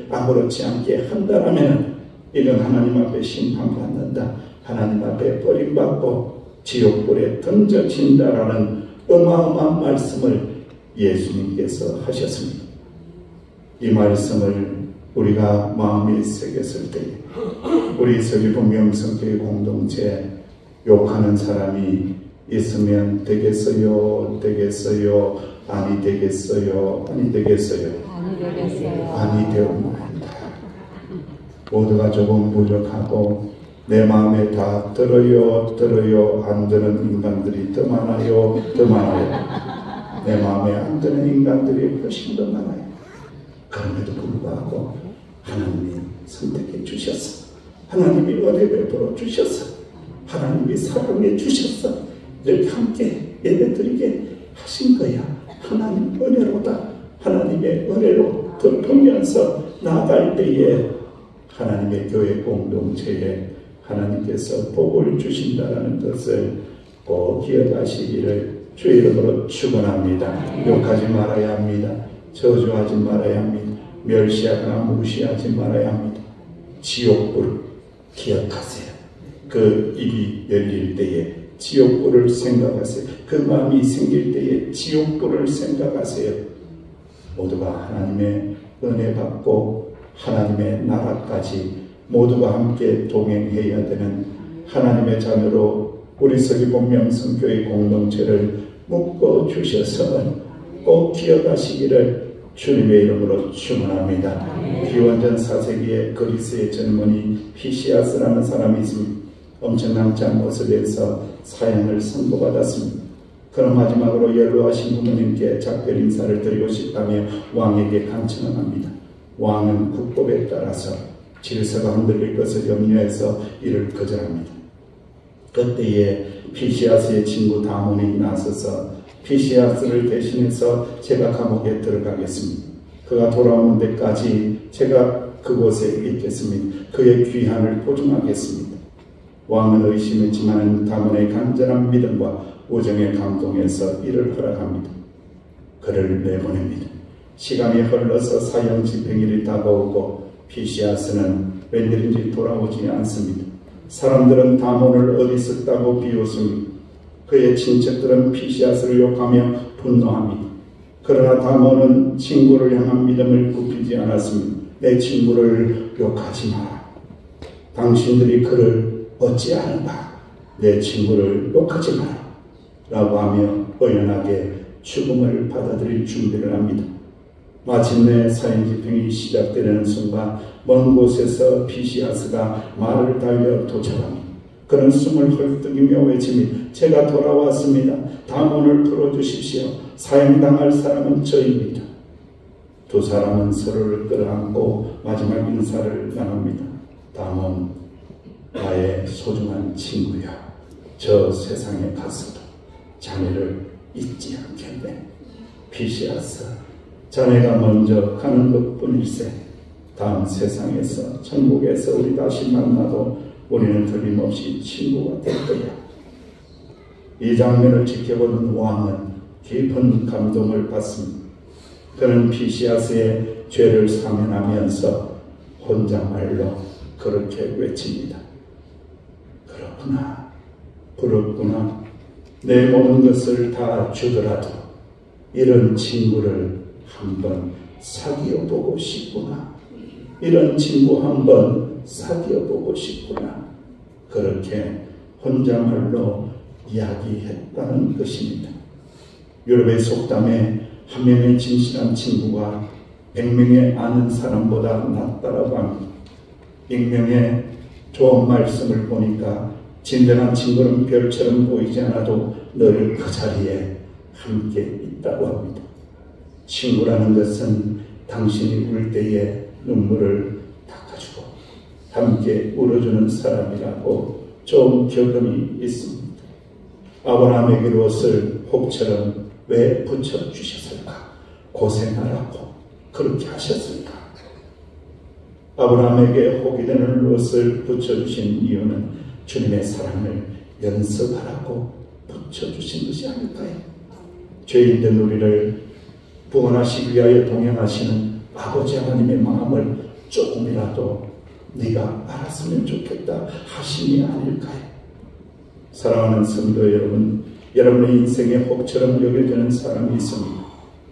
아무렇지 않게 한다라면 이건 하나님 앞에 심판받는다. 하나님 앞에 버림받고 지옥불에 던져진다라는 어마어마한 말씀을 예수님께서 하셨습니다. 이 말씀을 우리가 마음에 새겼을 때 우리 서귀포 명성교회 공동체 욕하는 사람이 있으면 되겠어요? 되겠어요? 아니 되겠어요? 아니 되겠어요? 아니 되옵니다. 모두가 조금 무력하고 내 마음에 다 들어요 안 드는 인간들이 더 많아요. 내 마음에 안 드는 인간들이 훨씬 더 많아요. 그럼에도 불구하고 하나님이 선택해 주셨어. 하나님이 은혜 베풀어 주셨어. 하나님이 사랑해 주셨어. 이렇게 함께 예배드리게 하신 거야. 하나님 은혜로다. 하나님의 은혜로 덮으면서 나아갈 때에 하나님의 교회 공동체에 하나님께서 복을 주신다는 것을 꼭 기억하시기를 주의 이름으로 축원합니다. 욕하지 말아야 합니다. 저주하지 말아야 합니다. 멸시하거나 무시하지 말아야 합니다. 지옥불 기억하세요. 그 입이 열릴 때에 지옥불을 생각하세요. 그 마음이 생길 때에 지옥불을 생각하세요. 모두가 하나님의 은혜 받고 하나님의 나라까지 모두가 함께 동행해야 되는 하나님의 자녀로 우리 서귀포 명성교회 공동체를 묶어주셔서 꼭 기억하시기를 주님의 이름으로 축원합니다. 기원전 4세기에 그리스의 젊은이 피시아스라는 사람이 있습니다. 엄청난 잘못을 해서 사형을 선고받았습니다. 그럼 마지막으로 연로하신 부모님께 작별 인사를 드리고 싶다며 왕에게 간청을 합니다. 왕은 국법에 따라서 질서가 흔들릴 것을 염려해서 이를 거절합니다. 그때에 피시아스의 친구 다몬이 나서서 피시아스를 대신해서 제가 감옥에 들어가겠습니다. 그가 돌아오는 데까지 제가 그곳에 있겠습니다. 그의 귀환을 보증하겠습니다. 왕은 의심했지만 다몬의 간절한 믿음과 우정에 감동해서 이를 허락합니다. 그를 내보냅니다. 시간이 흘러서 사형 집행일이 다가오고 피시아스는 웬일인지 돌아오지 않습니다. 사람들은 다몬을 어디 있었다고 비웃습니다. 그의 친척들은 피시아스를 욕하며 분노합니다. 그러나 다몬은 친구를 향한 믿음을 굽히지 않았습니다. 내 친구를 욕하지 마라. 당신들이 그를 어찌 아는가? 내 친구를 욕하지 마라. 라고 하며 의연하게 죽음을 받아들일 준비를 합니다. 마침내 사형 집행이 시작되는 순간 먼 곳에서 피시아스가 말을 달려 도착합니다. 그는 숨을 헐떡이며 외치며 제가 돌아왔습니다. 다몬을 풀어주십시오. 사형당할 사람은 저입니다. 두 사람은 서로를 끌어안고 마지막 인사를 나눕니다. 다몬, 나의 소중한 친구야. 저 세상에 가서도 자네를 잊지 않겠네. 피시아스, 자네가 먼저 가는 것뿐일세. 다음 세상에서 천국에서 우리 다시 만나도 우리는 틀림없이 친구가 될 거야. 이 장면을 지켜보는 왕은 깊은 감동을 받습니다. 그는 피시아스의 죄를 사면하면서 혼잣말로 그렇게 외칩니다. 그렇구나, 부럽구나, 내 모든 것을 다 주더라도 이런 친구를 한번 사귀어 보고 싶구나, 이런 친구 한번 사귀어 보고 싶구나, 그렇게 혼잣말로 이야기했다는 것입니다. 유럽의 속담에 한 명의 진실한 친구가 100명의 아는 사람보다 낫다라고 합니다. 익명의 좋은 말씀을 보니까 진정한 친구는 별처럼 보이지 않아도 늘 그 자리에 함께 있다고 합니다. 친구라는 것은 당신이 울 때에 눈물을 닦아주고 함께 울어주는 사람이라고 좀 경험이 있습니다. 아브라함에게 롯을 혹처럼 왜 붙여주셨을까? 고생하라고 그렇게 하셨을까? 아브라함에게 혹이 되는 롯을 붙여주신 이유는 주님의 사랑을 연습하라고 붙여주신 것이 아닐까요? 죄인된 우리를 구원하시기 위하여 동행하시는 아버지 하나님의 마음을 조금이라도 네가 알았으면 좋겠다 하심이 아닐까요? 사랑하는 성도 여러분, 여러분의 인생에 혹처럼 여겨지는 사람이 있습니다.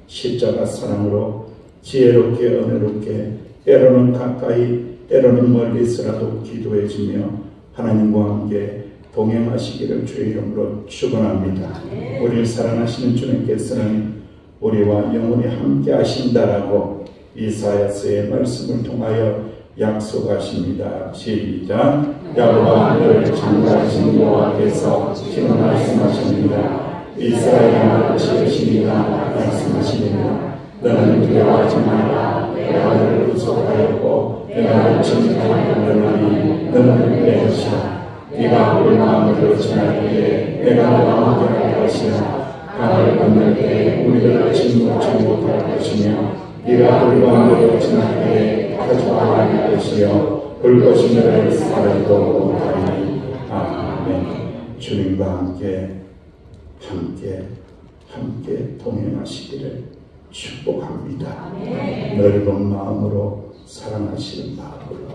십자가 사랑으로 지혜롭게 은혜롭게 때로는 가까이 때로는 멀리서라도 기도해주며 하나님과 함께 동행하시기를 주의 이름으로 축원합니다. 우리를 사랑하시는 주님께서는 우리와 영원히 함께 하신다라고 이사야서의 말씀을 통하여 약속하십니다. 시작. 야곱과 하늘을 창조하신 여호와께서 지금 말씀하십니다. 이스라엘아 지으십니다. 말씀하십니다. 너는 두려워하지 마라. 내가 너를 구속하였고 내가 너를 칭찬하였느니 너는 내 것이라. 네가 우리 마음을 지날 때에 내가 너와 함께할 것이라. 강을 건널 때에 우리를 침묵지 못할 것이며 네가 우리와 함께 지날 때에 가져와 할 것이요 불꽃이 너를 사르도 못하리니. 아멘. 주님과 함께 동행하시기를 축복합니다. 넓은 마음으로 사랑하시는 마음으로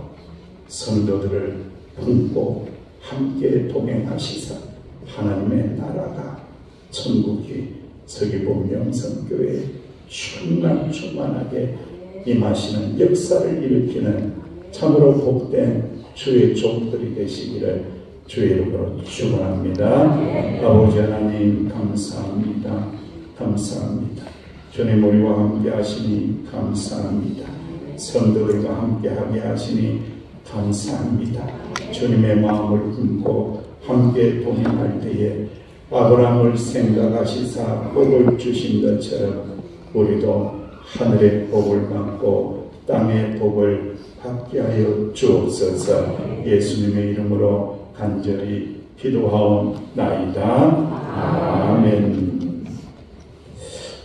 성도들을 품고 함께 동행하시사 하나님의 나라가 천국이 서귀포 명성교회에 충만하게 임하시는 역사를 일으키는 참으로 복된 주의 종들이 되시기를 주의 이름으로 축원합니다. 아버지 하나님 감사합니다. 감사합니다. 주님 우리와 함께 하시니 감사합니다. 성도들과 함께 하게 하시니 감사합니다. 주님의 마음을 품고 함께 동행할 때에 아브라함을 생각하시사 복을 주신 것처럼 우리도 하늘의 복을 받고 땅의 복을 받게 하여 주옵소서. 예수님의 이름으로 간절히 기도하옵나이다. 아멘.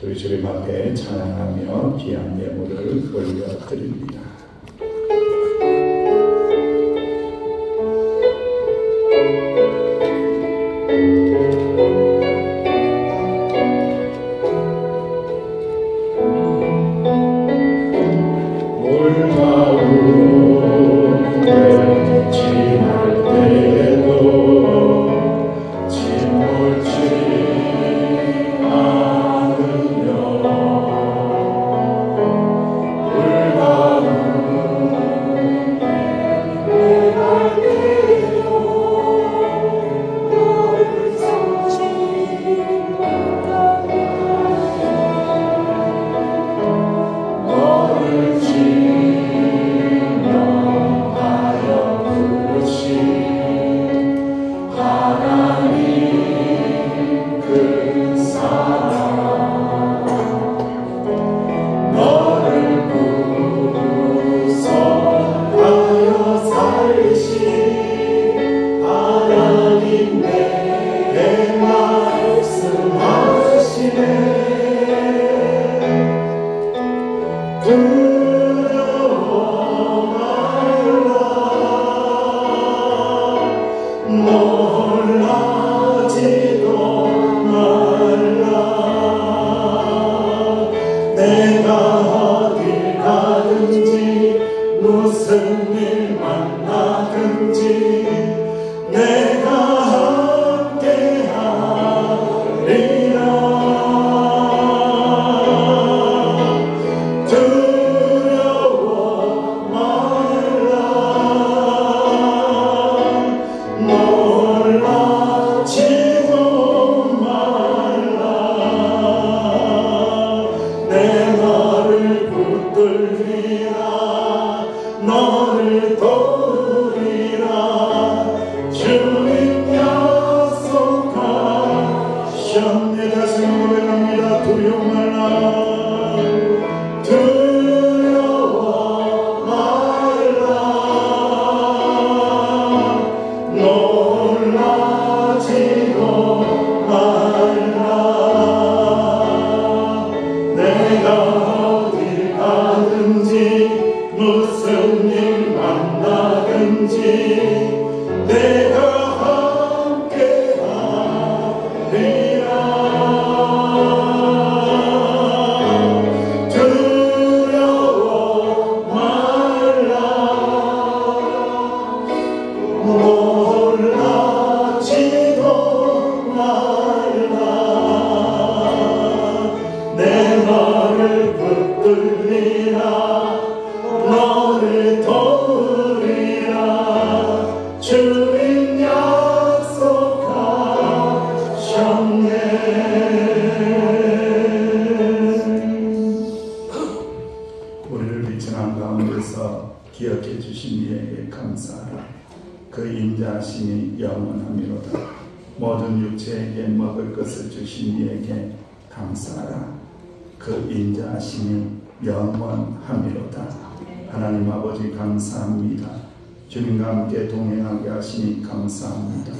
우리 주님 앞에 찬양하며 귀한 예물을 올려드립니다. 불가운 무슨 일 만나든지 내가 함께하리라. 두려워 말라. 놀라지도 말라. 내 말을 붙들리라. 너를 도우리라. 주님 약속하셨네. 다시 고백합니다. 두려워 말라. 두려워 말라. 놀라지도 말라. 내가 어딜 가든지 무슨 일 만나든지 내가 함께하리라. 두려워 말라. 놀라지도 말라. 내 말을 붙들리라. 너를 도우리라. 주님 약속하셨네. 우리를 비천한 가운데서 기억해 주신 이에게 감사하라. 그 인자하심이 영원하미로다. 모든 육체에게 먹을 것을 주신 이에게 감사하라. 그 인자하심이 영원하미로다. 하나님 아버지 감사합니다. 주님과 함께 동행하게 하시니 감사합니다.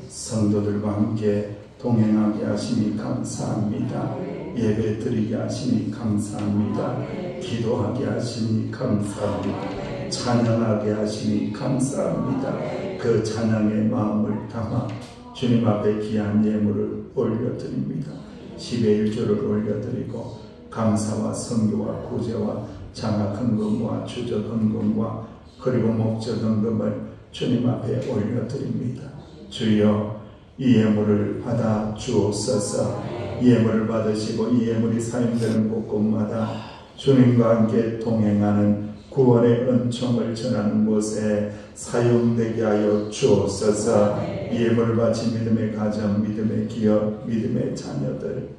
성도들과 함께 동행하게 하시니 감사합니다. 예배 드리게 하시니 감사합니다. 기도하게 하시니 감사합니다. 찬양하게 하시니 감사합니다. 그 찬양의 마음을 담아 주님 앞에 귀한 예물을 올려드립니다. 10의 1조를 올려드리고 감사와 선교와 구제와 장학 헌금과 주적 헌금과 그리고 목적 헌금을 주님 앞에 올려드립니다. 주여 이 예물을 받아 주옵소서. 이 예물을 받으시고 이 예물이 사용되는 곳곳마다 주님과 함께 동행하는 구원의 은총을 전하는 곳에 사용되게 하여 주옵소서. 이 예물을 바친 믿음의 가정, 믿음의 기업, 믿음의 자녀들,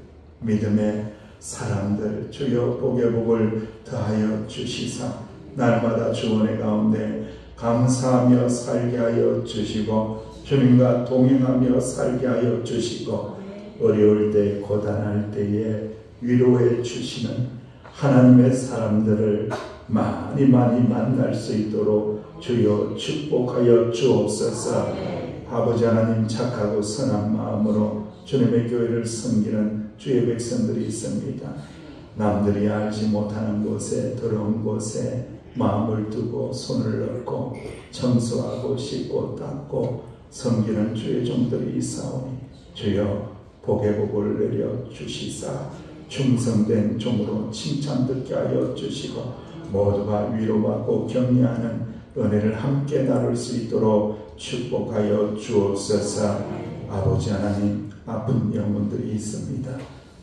믿음의 사람들 주여 복의 복을 더하여 주시사 날마다 주원의 가운데 감사하며 살게 하여 주시고 주님과 동행하며 살게 하여 주시고 어려울 때 고단할 때에 위로해 주시는 하나님의 사람들을 많이 만날 수 있도록 주여 축복하여 주옵소서. 아버지 하나님 착하고 선한 마음으로 주님의 교회를 섬기는 주의 백성들이 있습니다. 남들이 알지 못하는 곳에 더러운 곳에 마음을 두고 손을 넣고 청소하고 씻고 닦고 섬기는 주의 종들이 있사오니 주여 복의 복을 내려 주시사 충성된 종으로 칭찬 듣게 하여 주시고 모두가 위로받고 격려하는 은혜를 함께 나눌 수 있도록 축복하여 주옵소서. 아버지 하나님 아픈 영혼들이 있습니다.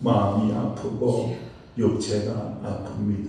마음이 아프고 육체가 아픕니다.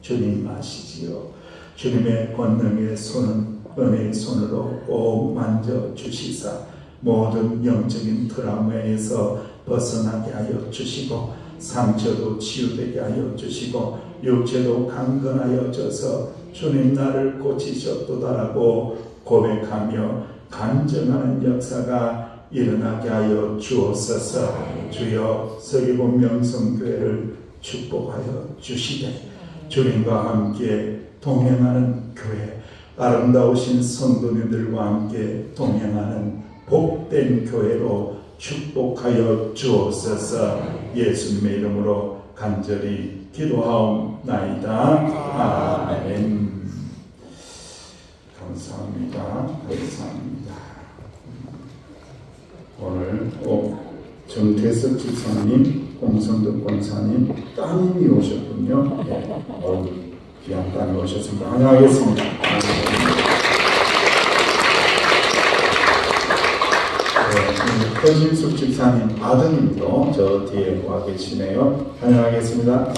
주님 아시지요. 주님의 권능의 손은 은혜의 손으로 꼭 만져주시사 모든 영적인 트라우마에서 벗어나게 하여 주시고 상처도 치유되게 하여 주시고 육체도 강건하여져서 주님 나를 고치셨도다라고 고백하며 간증하는 역사가 일어나게 하여 주옵소서. 주여 서귀본 명성교회를 축복하여 주시되 주님과 함께 동행하는 교회, 아름다우신 성도님들과 함께 동행하는 복된 교회로 축복하여 주옵소서. 예수님의 이름으로 간절히 기도하옵나이다. 아멘. 감사합니다. 감사합니다. 오늘 정태석 집사님, 공성덕 권사님 따님이 오셨군요. 귀한 땅에 오셨습니다. 환영하겠습니다. 현진숙 집사님 아드님도 저 뒤에 와 계시네요. 환영하겠습니다.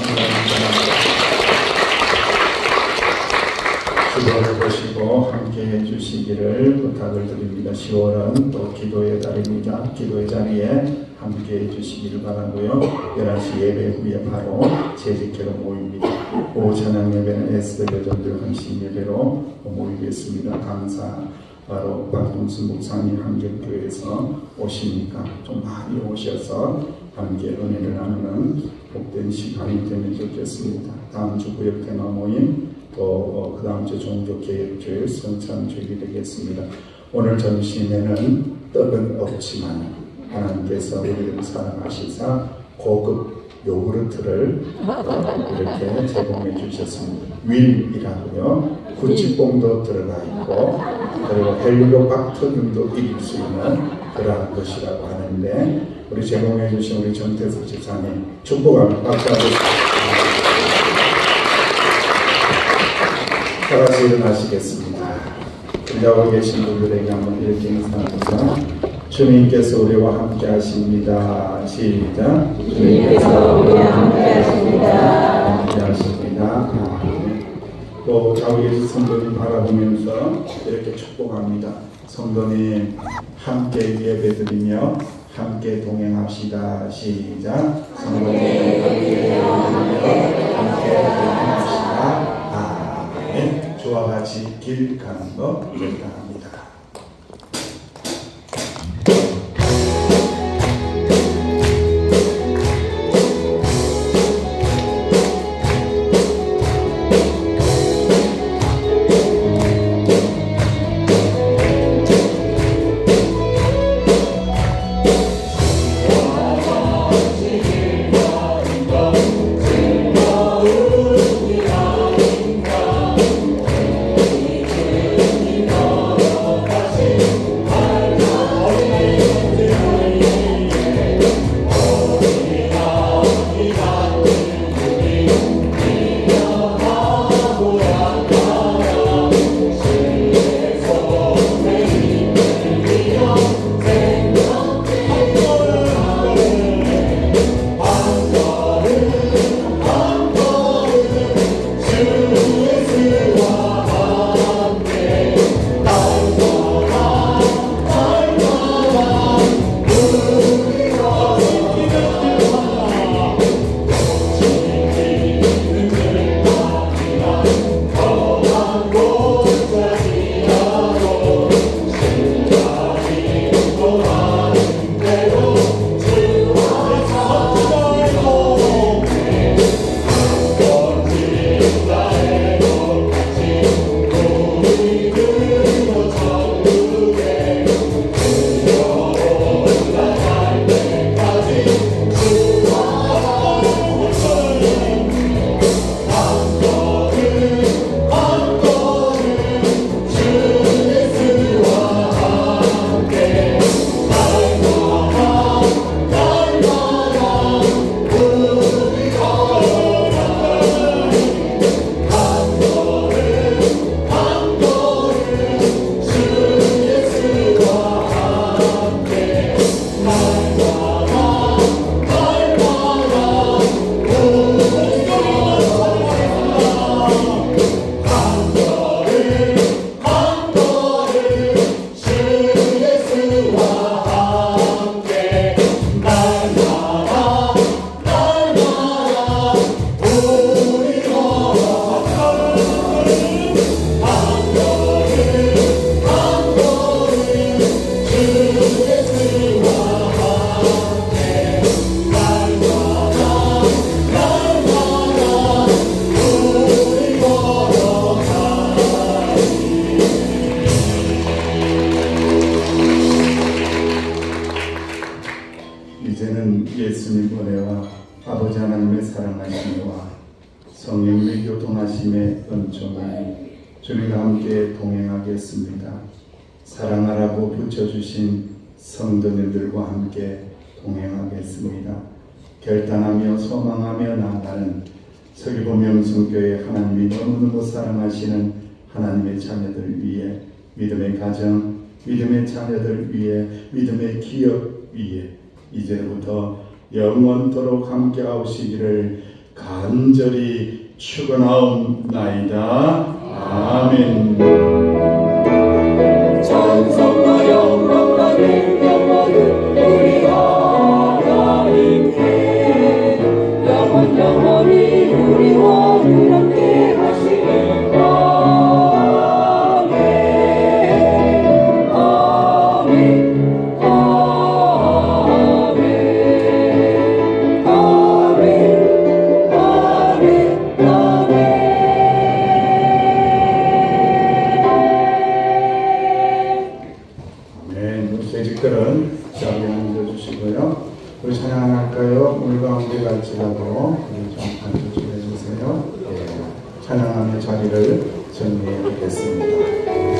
기도를 보시고 함께 해주시기를 부탁을 드립니다. 10월은 또 기도의 달입니다. 기도의 자리에 함께 해주시기를 바라고요. 11시 예배 후에 바로 재직회로 모입니다. 오후 찬양 예배는 에스더 여전들 헌신 예배로 모이겠습니다. 강사 바로 박동순 목사님 한경교회에서 오시니까 좀 많이 오셔서 함께 은혜를 나누는 복된 시간이 되면 좋겠습니다. 다음 주 구역 테마 모임 또 그 다음 주 종교개혁주일 성찬주일이 되겠습니다. 오늘 점심에는 떡은 없지만 하나님께서 우리를 사랑하시사 고급 요구르트를 이렇게 제공해 주셨습니다. 윌이라고요. 구찌뽕도 들어가 있고 그리고 헬리코박터균도 이길 수 있는 그러한 것이라고 하는데 우리 제공해 주신 우리 전태석 집사님 축복합니다. 박수 한번 다 같이 일어나시겠습니다. 일하고 계신 분들에게 한번 이렇게 인사합니다. 주님께서 우리와 함께 하십니다. 시작. 주님께서 우리와 함께 하십니다. 함께 하십니다. 또 좌우에 계신 성도님 바라보면서 이렇게 축복합니다. 성도님 함께 예배드리며 함께 동행합시다. 시작. 성도님 함께 동행합시다. 아멘. 주와 같이 길 가는 것 결단합니다. 이제는 예수님 은혜와 아버지 하나님의 사랑하심과 성령의 교통하심의 은총이 주님과 함께 동행하겠습니다. 사랑하라고 붙여주신 성도님들과 함께 동행하겠습니다. 결단하며 소망하며 나아가는 서귀포 명성교회 하나님이 너무너무 사랑하시는 하나님의 자녀들 위해, 믿음의 가정, 믿음의 자녀들 위해, 믿음의 기업 위에 이제부터 영원토록 함께하시기를 간절히 축원하옵나이다. 아멘. 찬송과 영광과 능력은 우리 하나님께 영원히 우리와 함께 하시길 아멘. 아멘. 아멘. 아멘. 아멘. 재직들은 자리에 앉아주시고요. 우리 찬양할까요? 물 가운데 갈지라도 우리 좀 앉아주게 해주세요. 예. 찬양하며 자리를 정리해 보겠습니다.